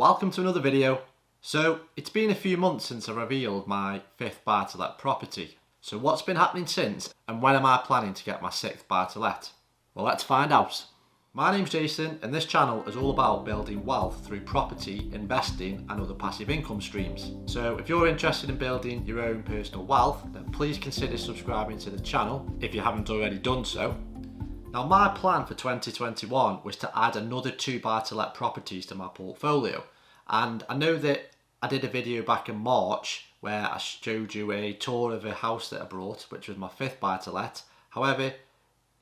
Welcome to another video. So it's been a few months since I revealed my 5th buy-to-let property. So what's been happening since, and when am I planning to get my 6th buy-to-let? Well, let's find out. My name's Jason and this channel is all about building wealth through property, investing and other passive income streams. So if you're interested in building your own personal wealth, then please consider subscribing to the channel if you haven't already done so. Now my plan for 2021 was to add another 2 buy-to-let properties to my portfolio, and I know that I did a video back in March where I showed you a tour of a house that I brought, which was my 5th buy-to-let. However,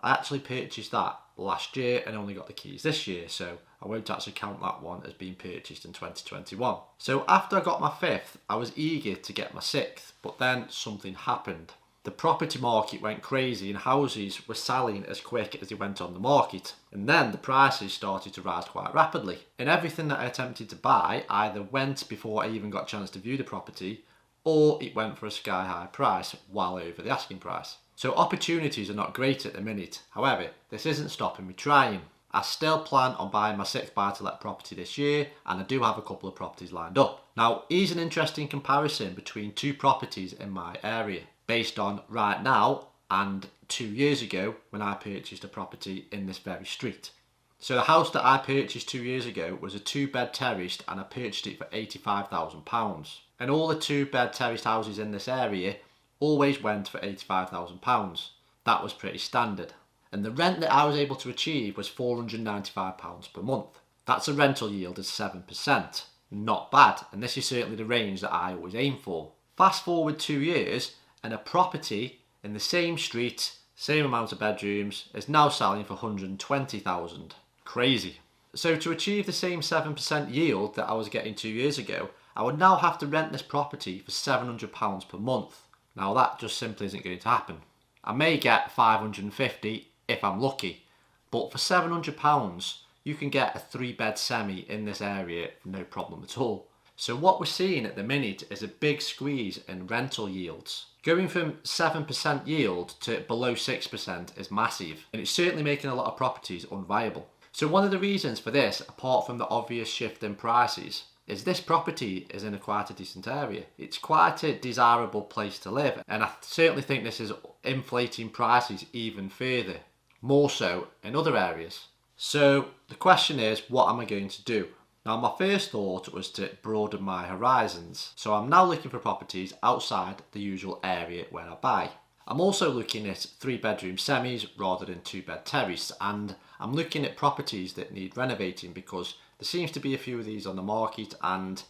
I actually purchased that last year and only got the keys this year, so I won't actually count that one as being purchased in 2021. So after I got my 5th, I was eager to get my 6th, but then something happened. The property market went crazy and houses were selling as quick as they went on the market. And then the prices started to rise quite rapidly. And everything that I attempted to buy either went before I even got a chance to view the property, or it went for a sky high price well over the asking price. So opportunities are not great at the minute. However, this isn't stopping me trying. I still plan on buying my 6th buy-to-let property this year, and I do have a couple of properties lined up. Now, here's an interesting comparison between 2 properties in my area, based on right now and 2 years ago when I purchased a property in this very street. So the house that I purchased 2 years ago was a 2-bed terraced, and I purchased it for £85,000. And all the 2-bed terraced houses in this area always went for £85,000. That was pretty standard. And the rent that I was able to achieve was £495 per month. That's a rental yield of 7%. Not bad, and this is certainly the range that I always aim for. Fast forward 2 years, and a property in the same street, same amount of bedrooms, is now selling for £120,000. Crazy. So to achieve the same 7% yield that I was getting 2 years ago, I would now have to rent this property for £700 per month. Now that just simply isn't going to happen. I may get £550 if I'm lucky, but for £700 you can get a 3-bed semi in this area for no problem at all. So what we're seeing at the minute is a big squeeze in rental yields. Going from 7% yield to below 6% is massive, and it's certainly making a lot of properties unviable. So one of the reasons for this, apart from the obvious shift in prices, is this property is in quite a decent area. It's quite a desirable place to live, and I certainly think this is inflating prices even further, more so in other areas. So the question is, what am I going to do? Now my first thought was to broaden my horizons, so I'm now looking for properties outside the usual area where I buy. I'm also looking at 3-bedroom semis rather than 2-bed terrace, and I'm looking at properties that need renovating because there seems to be a few of these on the market, and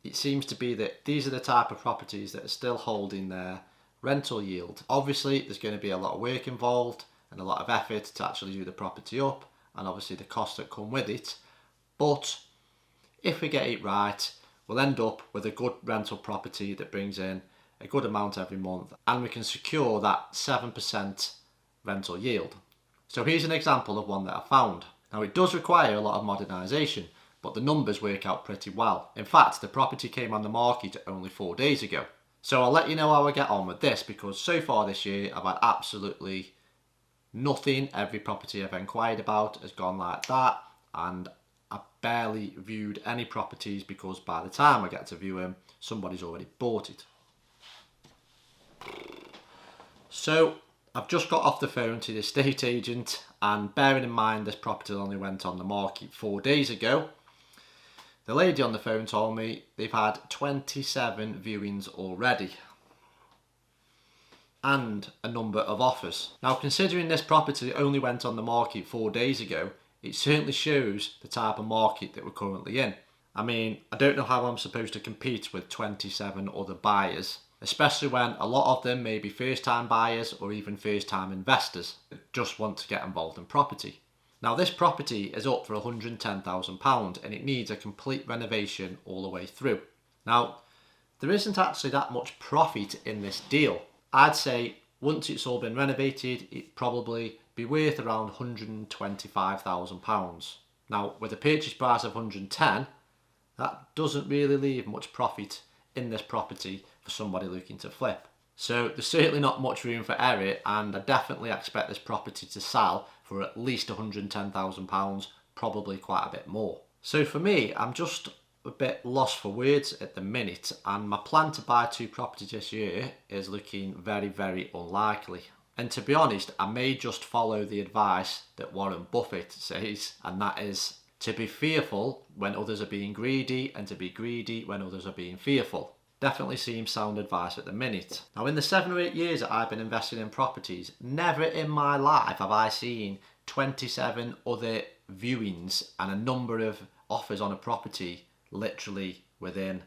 it seems to be that these are the type of properties that are still holding their rental yield. Obviously there's going to be a lot of work involved and a lot of effort to actually do the property up, and obviously the costs that come with it, but if we get it right, we'll end up with a good rental property that brings in a good amount every month, and we can secure that 7% rental yield. So here's an example of one that I found. Now it does require a lot of modernisation, but the numbers work out pretty well. In fact, the property came on the market only 4 days ago. So I'll let you know how I get on with this, because so far this year I've had absolutely nothing. Every property I've inquired about has gone like that, and I barely viewed any properties because by the time I get to view them, somebody's already bought it. So I've just got off the phone to the estate agent, and bearing in mind this property only went on the market 4 days ago, the lady on the phone told me they've had 27 viewings already and a number of offers. Now considering this property only went on the market 4 days ago, it certainly shows the type of market that we're currently in. I mean, I don't know how I'm supposed to compete with 27 other buyers, especially when a lot of them may be first-time buyers or even first-time investors that just want to get involved in property. Now this property is up for £110,000 and it needs a complete renovation all the way through. Now, there isn't actually that much profit in this deal. I'd say once it's all been renovated, it'd probably be worth around £125,000. Now, with a purchase price of 110, that doesn't really leave much profit in this property for somebody looking to flip. So there's certainly not much room for error, and I definitely expect this property to sell for at least £110,000, probably quite a bit more. So for me, I'm just a bit lost for words at the minute, and my plan to buy 2 properties this year is looking very, very unlikely. And to be honest, I may just follow the advice that Warren Buffett says, and that is to be fearful when others are being greedy and to be greedy when others are being fearful. Definitely seems sound advice at the minute. Now, in the 7 or 8 years that I've been investing in properties, never in my life have I seen 27 other viewings and a number of offers on a property literally within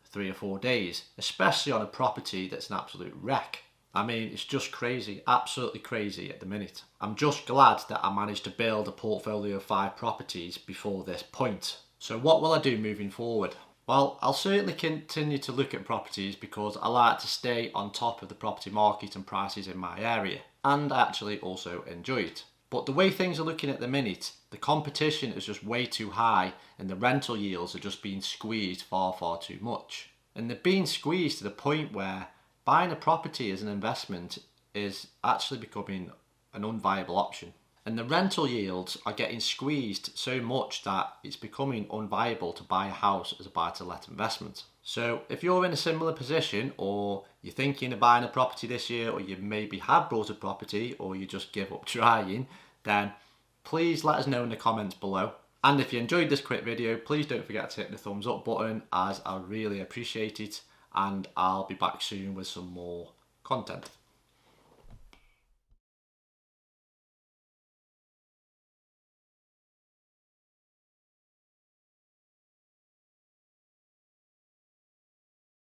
3 or 4 days, especially on a property that's an absolute wreck. I mean, it's just crazy, absolutely crazy at the minute. I'm just glad that I managed to build a portfolio of 5 properties before this point. So what will I do moving forward? Well, I'll certainly continue to look at properties because I like to stay on top of the property market and prices in my area, and I actually also enjoy it. But the way things are looking at the minute, the competition is just way too high and the rental yields are just being squeezed far, far too much. And they're being squeezed to the point where buying a property as an investment is actually becoming an unviable option. And the rental yields are getting squeezed so much that it's becoming unviable to buy a house as a buy-to-let investment. So if you're in a similar position, or you're thinking of buying a property this year, or you maybe have bought a property, or you just give up trying, then please let us know in the comments below. And if you enjoyed this quick video, please don't forget to hit the thumbs up button, as I really appreciate it, and I'll be back soon with some more content.